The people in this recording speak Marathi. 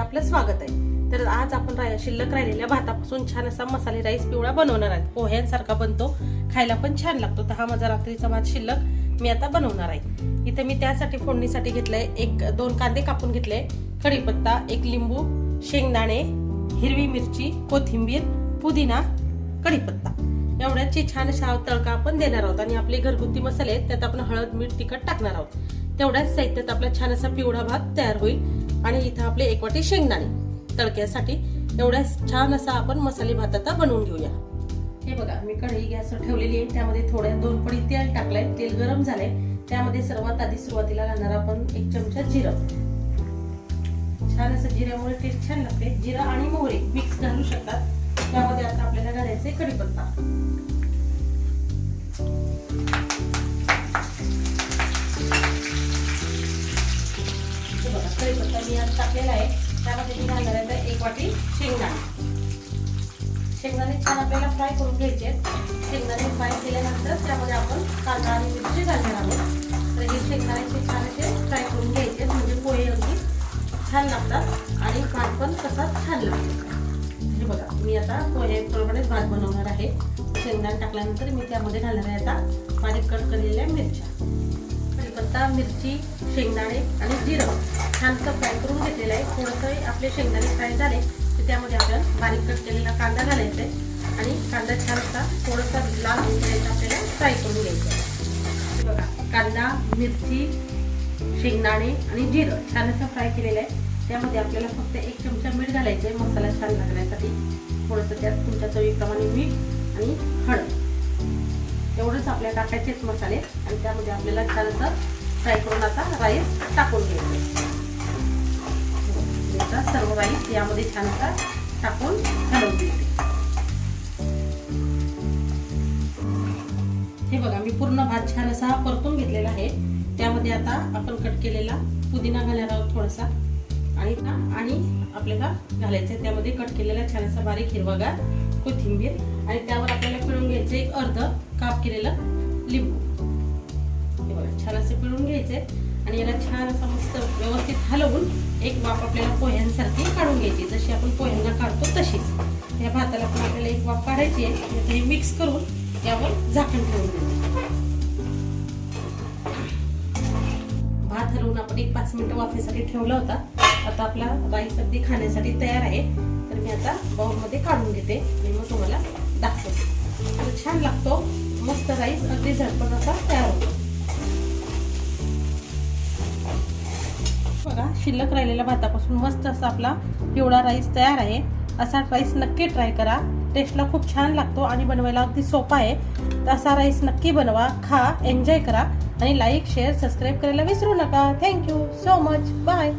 आपलं स्वागत आहे। तर आज आपण शिल्लक राहिलेल्या भातापासून छान असा मसाले राईस पिवळा बनवणार आहे। पोह्यांसारखा बनतो, खायला पण छान लागतो। तर हा माझा रात्रीचा भात शिल्लक मी आता बनवणार आहे। इथे मी त्यासाठी फोडणीसाठी घेतलंय 1-2 कांदे कापून घेतले, कढीपत्ता, 1 लिंबू, शेंगदाणे, हिरवी मिरची, कोथिंबीर, पुदिना, कढीपत्ता एवढ्याची छान असा तडका आपण देणार आहोत। आणि आपले घरगुती मसाले आहेत, त्यात आपण हळद, मीठ, तिखट टाकणार आहोत। तेवढ्याच साहित्यात आपला छान असा पिवळा भात तयार होईल। आणि इथं आपले 1 वाटी शेंगदाणे तडक्यासाठी एवढ्याच छान असा आपण मसाले भात आता बनवून घेऊया। हे बघा, मी कढई गॅसवर ठेवलेली आहे, त्यामध्ये थोड्या 2 पडी तेल टाकलंय। तेल गरम झालंय, त्यामध्ये सर्वात आधी सुरुवातीला घालणार आपण 1 चमचा जिरं। छान असं जिऱ्यामुळे टेस्ट छान लागते। जिरं आणि मोहरी मिक्स घालू शकतात। त्यामध्ये आता आपल्याला घालायचे कढीपत्ता। कढीपत्ता मी आज टाकलेला आहे, त्यामध्ये मी घालणार आहे 1 वाटी शेंगदाणे। शेंगदाणे छान आपल्याला फ्राय करून घ्यायचे। शेंगदाणे फ्राय केल्यानंतर त्यामध्ये आपण कांदा आणि मिरची घालणार आहोत। तर हे शेंगदाण्याचे छान असे फ्राय करून घ्यायचे, म्हणजे पोहे अगदी छान लागतात आणि भात पण तसा छान लागतो। हे बघा, मी आता पोह्याप्रमाणेच भात बनवणार आहे। शेंगदाणे टाकल्यानंतर मी त्यामध्ये घालणार आहे आता बारीक कट केलेल्या मिरच्या। कढीपत्ता, मिरची, शेंगदाणे आणि जिरं छानसं फ्राय करून घेतलेलं आहे। थोडंसं आपले शेंगदाणे फ्राय झाले तर त्यामध्ये आपण बारीक कट केलेला कांदा घालायचा आहे आणि कांदा छानसा थोडासा लाल होईपर्यंत आपल्याला फ्राय करून घ्यायचा आहे। बघा, कांदा, मिरची, शेंगदाणे आणि जिरं छान असं फ्राय केलेलं आहे। त्यामध्ये आपल्याला फक्त 1 चमचा मीठ घालायचं आहे, मसाला छान लागण्यासाठी। थोडंसं त्यात तुमच्या चवीप्रमाणे मीठ आणि हळद एवढंच आपल्याला टाकायचे मसाले। आणि त्यामध्ये आपल्याला छान असं फ्राय करून आता राईस टाकून घ्यायचं। सर्व राईस यामध्ये छान असा टाकून हलवून घ्यायचे। हे बघा, मी पूर्ण भात छान असा परतून घेतलेला आहे। त्यामध्ये आता आपण कट केलेला पुदिना घालणार आहोत थोडासा, आणि आपल्याला घालायचं त्यामध्ये कट केलेला छान असा बारीक हिरवागार कोथिंबीर, आणि त्यावर आपल्याला पिळून घ्यायचं 1 अर्ध काप केलेलं लिंबू। हे बघा, छान असं पिळून घ्यायचंय आणि याला छान असं मस्त व्यवस्थित हलवून एक वाफ आपल्याला पोह्यांसारखी काढून घ्यायची, जशी आपण पोह्यांना काढतो तशीच। या भाताला पण आपल्याला एक वाफ काढायची आहे। हे मिक्स करून यावर झाकण ठेवून द्यायचं। भात हलवून आपण 5 मिनिटं वाफेसाठी ठेवला होता। आता आपला राईस अगदी खाण्यासाठी तयार आहे। तर मी आता बाउलमध्ये काढून घेते आणि मग तुम्हाला दाखवते। छान लागतो, मस्त राईस अगदी झटपट असा तयार होतो। बघा, शिल्लक राहिलेल्या भातापासून मस्त असा आपला पिवळा राईस तयार आहे। असा राईस नक्की ट्राय करा, टेस्टला खूप छान लागतो आणि बनवायला अगदी सोपा आहे। तर असा राईस नक्की बनवा, खा, एन्जॉय करा आणि लाईक, शेअर, सबस्क्राईब करायला विसरू नका। Thank you so much, bye.